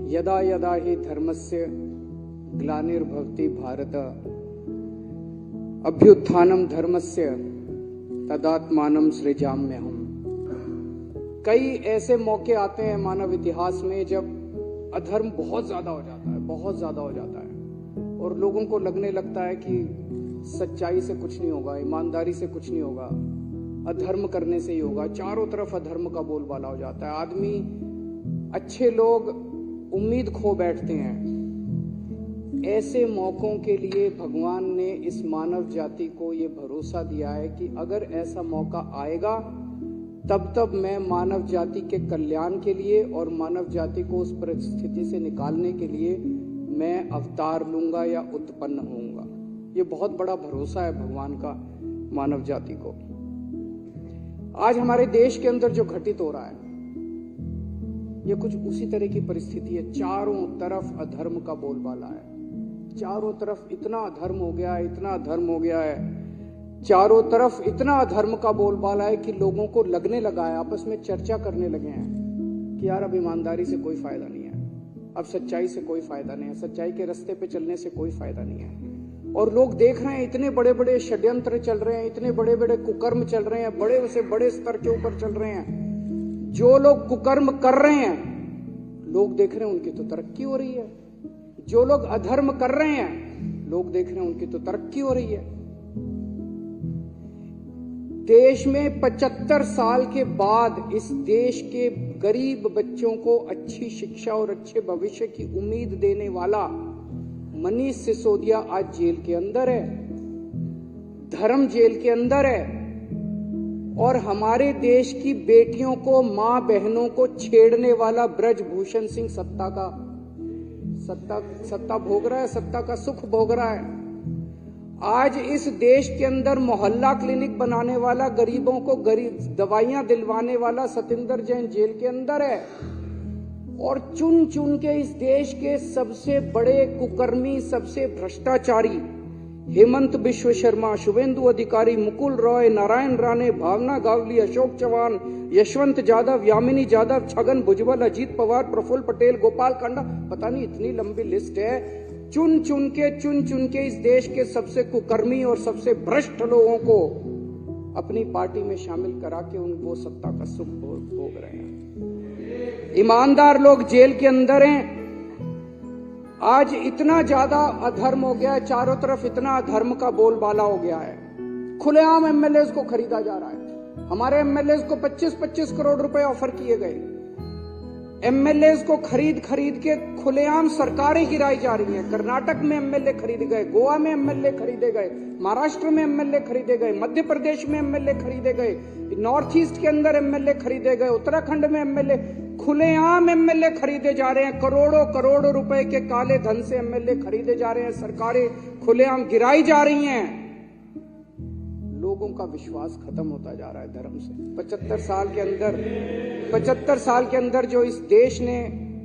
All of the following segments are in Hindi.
यदा यदा हि धर्मस्य ग्लानिर्भवति भारत अभ्युत्थानम धर्मस्य तदात्मानं सृजाम्यहम्। कई ऐसे मौके आते हैं मानव इतिहास में जब अधर्म बहुत ज्यादा हो जाता है, बहुत ज्यादा हो जाता है और लोगों को लगने लगता है कि सच्चाई से कुछ नहीं होगा, ईमानदारी से कुछ नहीं होगा, अधर्म करने से ही होगा। चारों तरफ अधर्म का बोलबाला हो जाता है। आदमी, अच्छे लोग उम्मीद खो बैठते हैं। ऐसे मौकों के लिए भगवान ने इस मानव जाति को ये भरोसा दिया है कि अगर ऐसा मौका आएगा तब तब मैं मानव जाति के कल्याण के लिए और मानव जाति को उस परिस्थिति से निकालने के लिए मैं अवतार लूंगा या उत्पन्न होऊंगा। ये बहुत बड़ा भरोसा है भगवान का मानव जाति को। आज हमारे देश के अंदर जो घटित हो रहा है ये कुछ उसी तरह की परिस्थिति है। चारों तरफ अधर्म का बोलबाला है, चारों तरफ इतना अधर्म हो गया है, इतना अधर्म हो गया है, चारों तरफ इतना अधर्म का बोलबाला है कि लोगों को लगने लगा है, आपस में चर्चा करने लगे हैं कि यार अब ईमानदारी से कोई फायदा नहीं है, अब सच्चाई से कोई फायदा नहीं है, सच्चाई के रास्ते पे चलने से कोई फायदा नहीं है। और लोग देख रहे हैं इतने बड़े बड़े षड्यंत्र चल रहे हैं, इतने बड़े बड़े कुकर्म चल रहे हैं, बड़े से बड़े स्तर के ऊपर चल रहे हैं। जो लोग कुकर्म कर रहे हैं लोग देख रहे हैं उनकी तो तरक्की हो रही है, जो लोग अधर्म कर रहे हैं लोग देख रहे हैं उनकी तो तरक्की हो रही है। देश में 75 साल के बाद इस देश के गरीब बच्चों को अच्छी शिक्षा और अच्छे भविष्य की उम्मीद देने वाला मनीष सिसोदिया आज जेल के अंदर है, धर्म जेल के अंदर है। और हमारे देश की बेटियों को, मां बहनों को छेड़ने वाला ब्रजभूषण सिंह सत्ता भोग रहा है, सत्ता का सुख भोग रहा है। आज इस देश के अंदर मोहल्ला क्लिनिक बनाने वाला, गरीबों को गरीब दवाइयां दिलवाने वाला सतिंदर जैन जेल के अंदर है। और चुन चुन के इस देश के सबसे बड़े कुकर्मी, सबसे भ्रष्टाचारी हेमंत बिश्व शर्मा, शुभेंदु अधिकारी, मुकुल रॉय, नारायण राणे, भावना गावली, अशोक चौहान, यशवंत यादव, यामिनी यादव, छगन भुजबल, अजीत पवार, प्रफुल्ल पटेल, गोपाल कांडा, पता नहीं इतनी लंबी लिस्ट है। चुन चुन के इस देश के सबसे कुकर्मी और सबसे भ्रष्ट लोगों को अपनी पार्टी में शामिल करा के उनको सत्ता का सुख भोग रहे हैं। ईमानदार लोग जेल के अंदर हैं। आज इतना ज्यादा अधर्म हो गया है, चारों तरफ इतना अधर्म का बोलबाला हो गया है, खुलेआम एमएलएस को खरीदा जा रहा है। हमारे एमएलएस को 25-25 करोड़ रुपए ऑफर किए गए। एमएलएस को खरीद के खुलेआम सरकारें गिराई जा रही हैं। कर्नाटक में एमएलए खरीदे गए, गोवा में एमएलए खरीदे गए, महाराष्ट्र में एमएलए खरीदे गए, मध्य प्रदेश में एमएलए खरीदे गए, नॉर्थ ईस्ट के अंदर एमएलए खरीदे गए, उत्तराखंड में एमएलए, खुलेआम एमएलए खरीदे जा रहे हैं। करोड़ों करोड़ रुपए के काले धन से एमएलए खरीदे जा रहे हैं, सरकारें खुलेआम गिराई जा रही हैं। लोगों का विश्वास खत्म होता जा रहा है धर्म से। 75 साल के अंदर जो इस देश ने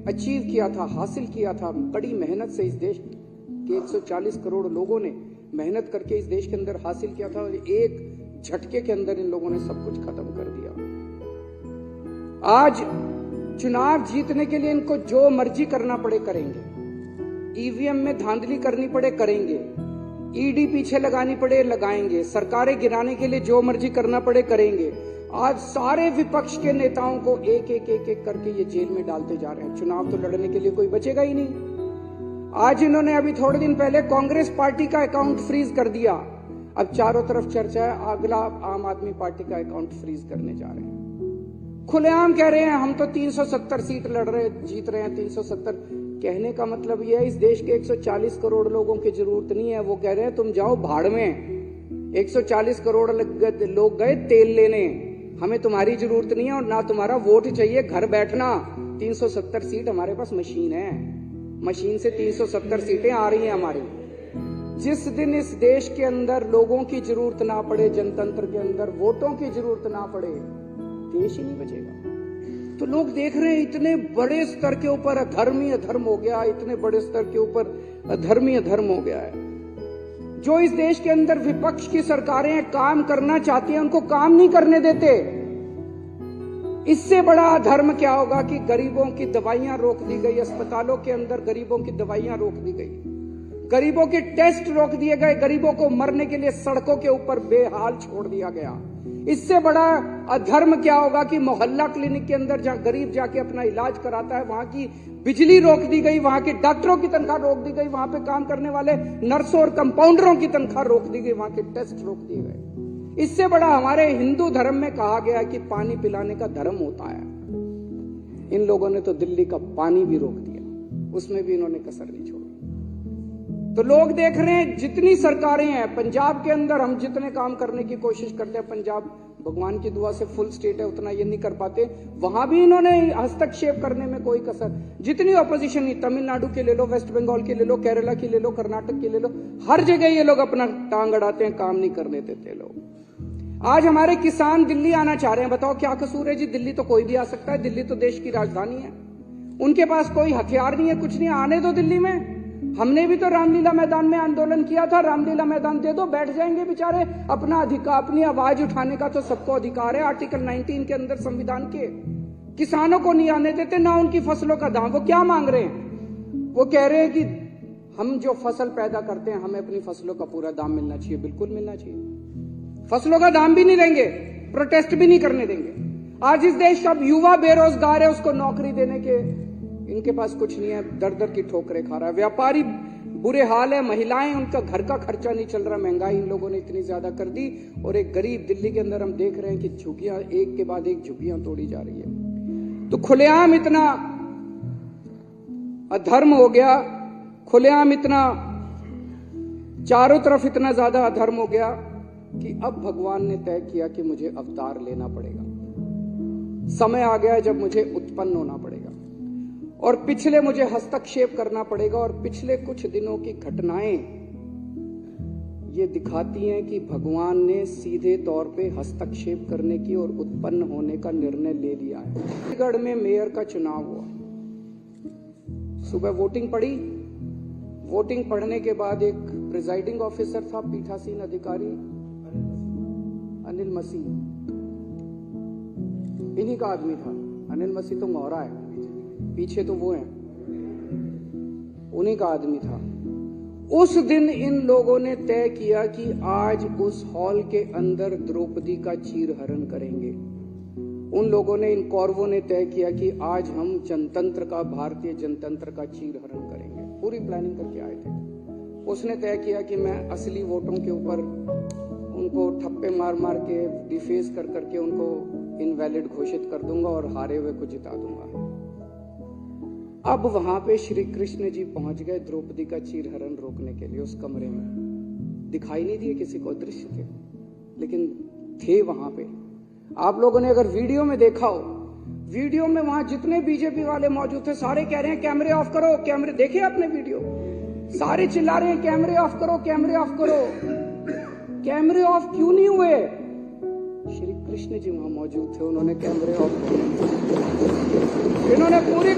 अचीव किया था, हासिल किया था, बड़ी मेहनत से इस देश के 140 करोड़ लोगों ने मेहनत करके इस देश के अंदर हासिल किया था, और एक झटके के अंदर इन लोगों ने सब कुछ खत्म कर दिया। आज चुनाव जीतने के लिए इनको जो मर्जी करना पड़े करेंगे, ईवीएम में धांधली करनी पड़े करेंगे, ईडी पीछे लगानी पड़े लगाएंगे, सरकारें गिराने के लिए जो मर्जी करना पड़े करेंगे। आज सारे विपक्ष के नेताओं को एक करके ये जेल में डालते जा रहे हैं। चुनाव तो लड़ने के लिए कोई बचेगा ही नहीं। आज इन्होंने अभी थोड़े दिन पहले कांग्रेस पार्टी का अकाउंट फ्रीज कर दिया। अब चारों तरफ चर्चा है अगला आम आदमी पार्टी का अकाउंट फ्रीज करने जा रहे हैं। खुलेआम कह रहे हैं हम तो 370 सीट लड़ रहे, जीत रहे हैं 370। कहने का मतलब यह है इस देश के 140 करोड़ लोगों की जरूरत नहीं है। वो कह रहे हैं तुम जाओ भाड़ में। 140 करोड़ लोग गए तेल लेने, हमें तुम्हारी जरूरत नहीं है और ना तुम्हारा वोट चाहिए, घर बैठना। 370 सीट हमारे पास मशीन है, मशीन से 370 सीटें आ रही हैं हमारी। जिस दिन इस देश के अंदर लोगों की जरूरत ना पड़े, जनतंत्र के अंदर वोटों की जरूरत ना पड़े, देश ही नहीं बचेगा। तो लोग देख रहे हैं इतने बड़े स्तर के ऊपर अधर्म ही अधर्म हो गया, इतने बड़े स्तर के ऊपर अधर्म ही अधर्म हो गया है। जो इस देश के अंदर विपक्ष की सरकारें काम करना चाहती हैं उनको काम नहीं करने देते। इससे बड़ा अधर्म क्या होगा कि गरीबों की दवाइयां रोक दी गई, अस्पतालों के अंदर गरीबों की दवाइयां रोक दी गई, गरीबों के टेस्ट रोक दिए गए, गरीबों को मरने के लिए सड़कों के ऊपर बेहाल छोड़ दिया गया। इससे बड़ा अधर्म क्या होगा कि मोहल्ला क्लिनिक के अंदर जहां गरीब जाके अपना इलाज कराता है, वहां की बिजली रोक दी गई, वहां के डॉक्टरों की तनख्वाह रोक दी गई, वहां पे काम करने वाले नर्सों और कंपाउंडरों की तनख्वाह रोक दी गई, वहां के टेस्ट रोक दिए गए। इससे बड़ा हमारे हिंदू धर्म में कहा गया कि पानी पिलाने का धर्म होता है। इन लोगों ने तो दिल्ली का पानी भी रोक दिया, उसमें भी इन्होंने कसर नहीं छोड़ी। तो लोग देख रहे हैं जितनी सरकारें हैं, पंजाब के अंदर हम जितने काम करने की कोशिश करते हैं, पंजाब भगवान की दुआ से फुल स्टेट है, उतना ये नहीं कर पाते, वहां भी इन्होंने हस्तक्षेप करने में कोई कसर। जितनी ऑपोजिशन नहीं, तमिलनाडु के ले लो, वेस्ट बंगाल के ले लो, केरला की ले लो, कर्नाटक की ले लो, हर जगह ये लोग अपना टांग अड़ाते हैं, काम नहीं करने देते लोग। आज हमारे किसान दिल्ली आना चाह रहे हैं, बताओ क्या कसूर है जी? दिल्ली तो कोई भी आ सकता है, दिल्ली तो देश की राजधानी है, उनके पास कोई हथियार नहीं है, कुछ नहीं, आने दो दिल्ली में। हमने भी तो रामलीला मैदान में आंदोलन किया था, रामलीला मैदान दे दो, बैठ जाएंगे बेचारे। अपना अधिकार, अपनी आवाज उठाने का तो सबको अधिकार है, आर्टिकल 19 के अंदर संविधान के। किसानों को नहीं आने देते, ना उनकी फसलों का दाम। वो क्या मांग रहे हैं? वो कह रहे हैं कि हम जो फसल पैदा करते हैं, हमें अपनी फसलों का पूरा दाम मिलना चाहिए। बिल्कुल मिलना चाहिए, फसलों का दाम भी नहीं देंगे, प्रोटेस्ट भी नहीं करने देंगे। आज इस देश का युवा बेरोजगार है, उसको नौकरी देने के इनके पास कुछ नहीं है, दर दर की ठोकरें खा रहा है। व्यापारी बुरे हाल है, महिलाएं, उनका घर का खर्चा नहीं चल रहा, महंगाई इन लोगों ने इतनी ज्यादा कर दी। और एक गरीब दिल्ली के अंदर हम देख रहे हैं कि झुग्गियां एक के बाद एक झुग्गियां तोड़ी जा रही है। तो खुलेआम इतना अधर्म हो गया, खुलेआम इतना चारों तरफ इतना ज्यादा अधर्म हो गया कि अब भगवान ने तय किया कि मुझे अवतार लेना पड़ेगा। समय आ गया है जब मुझे उत्पन्न होना पड़ेगा और पिछले मुझे हस्तक्षेप करना पड़ेगा। और पिछले कुछ दिनों की घटनाएं ये दिखाती हैं कि भगवान ने सीधे तौर पे हस्तक्षेप करने की और उत्पन्न होने का निर्णय ले लिया है। चंडीगढ़ में मेयर का चुनाव हुआ, सुबह वोटिंग पड़ी। वोटिंग पढ़ने के बाद एक प्रिजाइडिंग ऑफिसर था, पीठासीन अधिकारी अनिल मसीह, इन्हीं का आदमी था। अनिल मसीह तो मोहरा है, पीछे तो वो हैं, उन्हीं का आदमी था। उस दिन इन लोगों ने तय किया कि आज उस हॉल के अंदर द्रौपदी का चीरहरण करेंगे। उन लोगों ने, इन कौरवों ने तय किया कि आज हम जनतंत्र का, भारतीय जनतंत्र का चीरहरण करेंगे। पूरी प्लानिंग करके आए थे। उसने तय किया कि मैं असली वोटों के ऊपर उनको ठप्पे मार मार के, डिफेस कर करके उनको इनवैलिड घोषित कर दूंगा और हारे हुए को जिता दूंगा। अब वहां पे श्री कृष्ण जी पहुंच गए द्रौपदी का चीरहरण रोकने के लिए। उस कमरे में दिखाई नहीं दिए किसी को, दृश्य थे, लेकिन थे वहां पे। आप लोगों ने अगर वीडियो में देखा हो, वीडियो में वहां जितने बीजेपी वाले मौजूद थे सारे कह रहे हैं कैमरे ऑफ करो, कैमरे। देखे आपने वीडियो? सारे चिल्ला रहे हैं कैमरे ऑफ करो, कैमरे ऑफ करो। कैमरे ऑफ क्यों नहीं हुए? श्री कृष्ण जी वहां मौजूद थे, उन्होंने कैमरे ऑफ किए। इन्होंने पूरी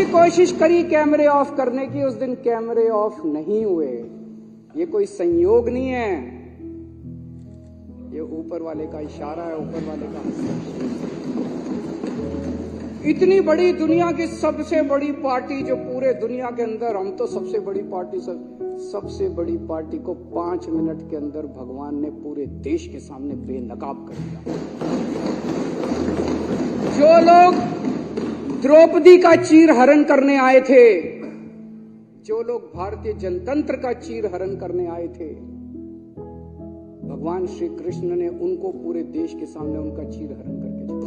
कोशिश करी कैमरे ऑफ करने की। उस दिन कैमरे ऑफ नहीं हुए। ये कोई संयोग नहीं है, ये ऊपर वाले का इशारा है, ऊपर वाले का हस्तक्षेप। इतनी बड़ी दुनिया की सबसे बड़ी पार्टी जो पूरे दुनिया के अंदर, हम तो सबसे बड़ी पार्टी, सबसे बड़ी पार्टी को 5 मिनट के अंदर भगवान ने पूरे देश के सामने बेनकाब कर दिया। जो लोग द्रौपदी का चीरहरण करने आए थे, जो लोग भारतीय जनतंत्र का चीरहरण करने आए थे, भगवान श्री कृष्ण ने उनको पूरे देश के सामने उनका चीरहरण करके छोड़ा।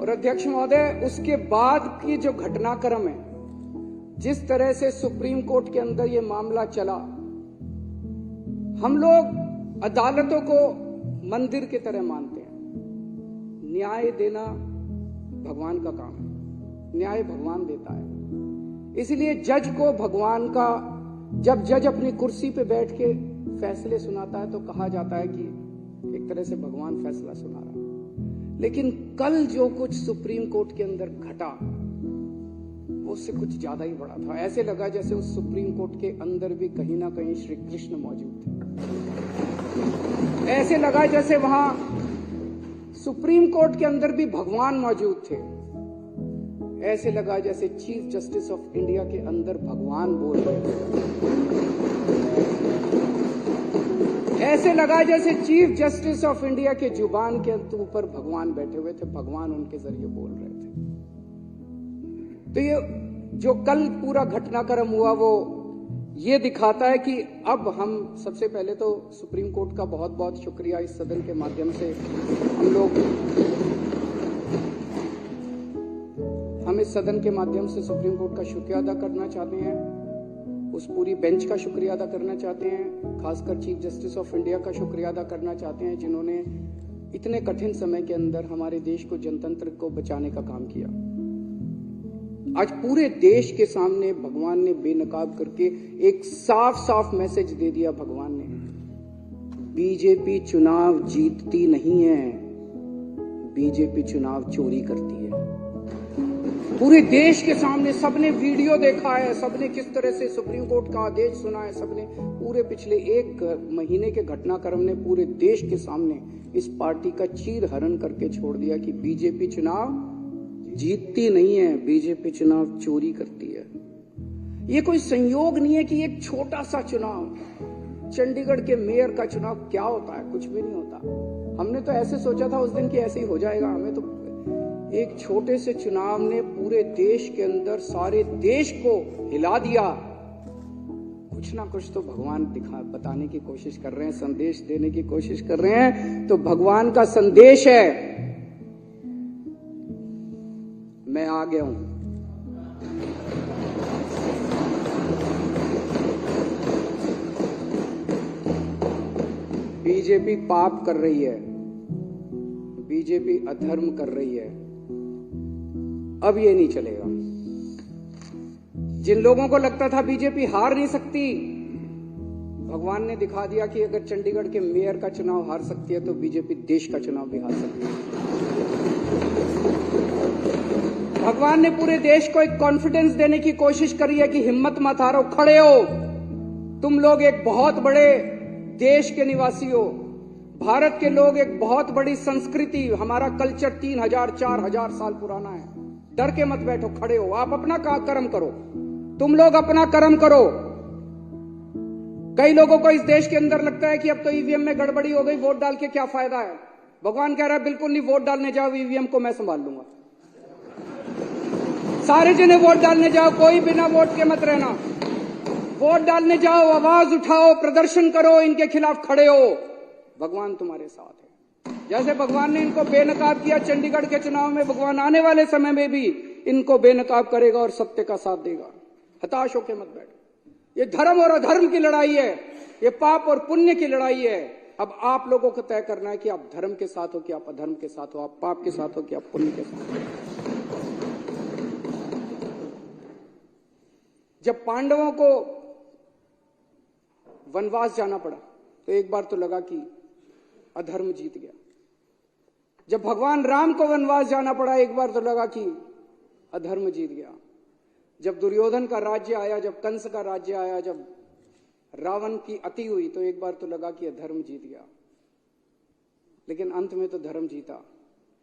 और अध्यक्ष महोदय, उसके बाद की जो घटनाक्रम है, जिस तरह से सुप्रीम कोर्ट के अंदर ये मामला चला, हम लोग अदालतों को मंदिर की तरह मानते हैं। न्याय देना भगवान का काम है, न्याय भगवान देता है। इसलिए जज को भगवान का, जब जज अपनी कुर्सी पे बैठ के फैसले सुनाता है तो कहा जाता है कि एक तरह से भगवान फैसला सुना रहा है। लेकिन कल जो कुछ सुप्रीम कोर्ट के अंदर घटा, वो उससे कुछ ज्यादा ही बड़ा था। ऐसे लगा जैसे उस सुप्रीम कोर्ट के अंदर भी कहीं ना कहीं श्री कृष्ण मौजूद थे। ऐसे लगा जैसे वहां सुप्रीम कोर्ट के अंदर भी भगवान मौजूद थे। ऐसे लगा जैसे चीफ जस्टिस ऑफ इंडिया के अंदर भगवान बोल रहे थे। ऐसे लगा जैसे चीफ जस्टिस ऑफ इंडिया के जुबान के ऊपर भगवान बैठे हुए थे, भगवान उनके जरिए बोल रहे थे। तो ये जो कल पूरा घटनाक्रम हुआ वो ये दिखाता है कि अब हम सबसे पहले तो सुप्रीम कोर्ट का बहुत बहुत शुक्रिया इस सदन के माध्यम से हम इस सदन के माध्यम से सुप्रीम कोर्ट का शुक्रिया अदा करना चाहते हैं, उस पूरी बेंच का शुक्रिया अदा करना चाहते हैं, खासकर चीफ जस्टिस ऑफ इंडिया का शुक्रिया अदा करना चाहते हैं जिन्होंने इतने कठिन समय के अंदर हमारे देश को जनतंत्र को बचाने का काम किया। आज पूरे देश के सामने भगवान ने बेनकाब करके एक साफ साफ मैसेज दे दिया। भगवान ने बीजेपी चुनाव जीतती नहीं है, बीजेपी चुनाव चोरी करती है। पूरे देश के सामने सबने वीडियो देखा है, सबने किस तरह से सुप्रीम कोर्ट का आदेश सुना है, सबने पूरे पिछले एक महीने के घटनाक्रम ने पूरे देश के सामने इस पार्टी का चीर हरण करके छोड़ दिया कि बीजेपी चुनाव जीतती नहीं है, बीजेपी चुनाव चोरी करती है। ये कोई संयोग नहीं है कि एक छोटा सा चुनाव, चंडीगढ़ के मेयर का चुनाव क्या होता है, कुछ भी नहीं होता। हमने तो ऐसे सोचा था उस दिन कि ऐसे ही हो जाएगा, हमें तो एक छोटे से चुनाव ने पूरे देश के अंदर सारे देश को हिला दिया। कुछ ना कुछ तो भगवान बताने की कोशिश कर रहे हैं, संदेश देने की कोशिश कर रहे हैं। तो भगवान का संदेश है, मैं आ गया हूं। बीजेपी पाप कर रही है, बीजेपी अधर्म कर रही है, अब ये नहीं चलेगा। जिन लोगों को लगता था बीजेपी हार नहीं सकती, भगवान ने दिखा दिया कि अगर चंडीगढ़ के मेयर का चुनाव हार सकती है तो बीजेपी देश का चुनाव भी हार सकती है। भगवान ने पूरे देश को एक कॉन्फिडेंस देने की कोशिश करी है कि हिम्मत मत हारो, खड़े हो, तुम लोग एक बहुत बड़े देश के निवासी हो। भारत के लोग एक बहुत बड़ी संस्कृति, हमारा कल्चर 3000-4000 साल पुराना है। डर के मत बैठो, खड़े हो, आप अपना कर्म करो, तुम लोग अपना कर्म करो। कई लोगों को इस देश के अंदर लगता है कि अब तो ईवीएम में गड़बड़ी हो गई, वोट डाल के क्या फायदा है। भगवान कह रहा है बिल्कुल नहीं, वोट डालने जाओ, ईवीएम को मैं संभाल लूंगा। सारे जने वोट डालने जाओ, कोई बिना वोट के मत रहना। वोट डालने जाओ, आवाज उठाओ, प्रदर्शन करो, इनके खिलाफ खड़े हो, भगवान तुम्हारे साथ है। जैसे भगवान ने इनको बेनकाब किया चंडीगढ़ के चुनाव में, भगवान आने वाले समय में भी इनको बेनकाब करेगा और सत्य का साथ देगा। हताश होकर मत बैठो। ये धर्म और अधर्म की लड़ाई है, ये पाप और पुण्य की लड़ाई है। अब आप लोगों को तय करना है कि आप धर्म के साथ हो कि आप अधर्म के साथ हो, आप पाप के साथ हो कि आप पुण्य के साथ हो। जब पांडवों को वनवास जाना पड़ा तो एक बार तो लगा कि अधर्म जीत गया। जब भगवान राम को वनवास जाना पड़ा एक बार तो लगा कि अधर्म जीत गया। जब दुर्योधन का राज्य आया, जब कंस का राज्य आया, जब रावण की अति हुई तो एक बार तो लगा कि अधर्म जीत गया, लेकिन अंत में तो धर्म जीता।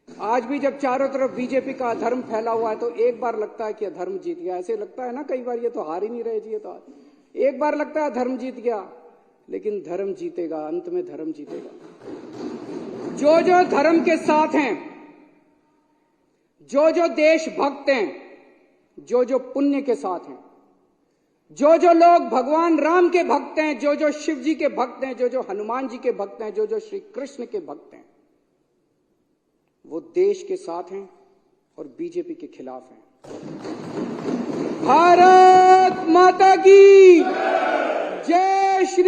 आज भी जब चारों तरफ बीजेपी का अधर्म फैला हुआ है तो एक बार लगता है कि अधर्म जीत गया। ऐसे लगता है ना कई बार, ये तो हार ही नहीं रहे जी, ये तो एक बार लगता है धर्म जीत गया, लेकिन धर्म जीतेगा, अंत में धर्म जीतेगा। जो जो धर्म के साथ हैं, जो जो देशभक्त हैं, जो जो पुण्य के साथ हैं, जो जो लोग भगवान राम के भक्त हैं, जो जो शिव जी के भक्त हैं, जो जो हनुमान जी के भक्त हैं, जो जो श्री कृष्ण के भक्त हैं, वो देश के साथ हैं और बीजेपी के खिलाफ हैं। भारत माता की जय श्री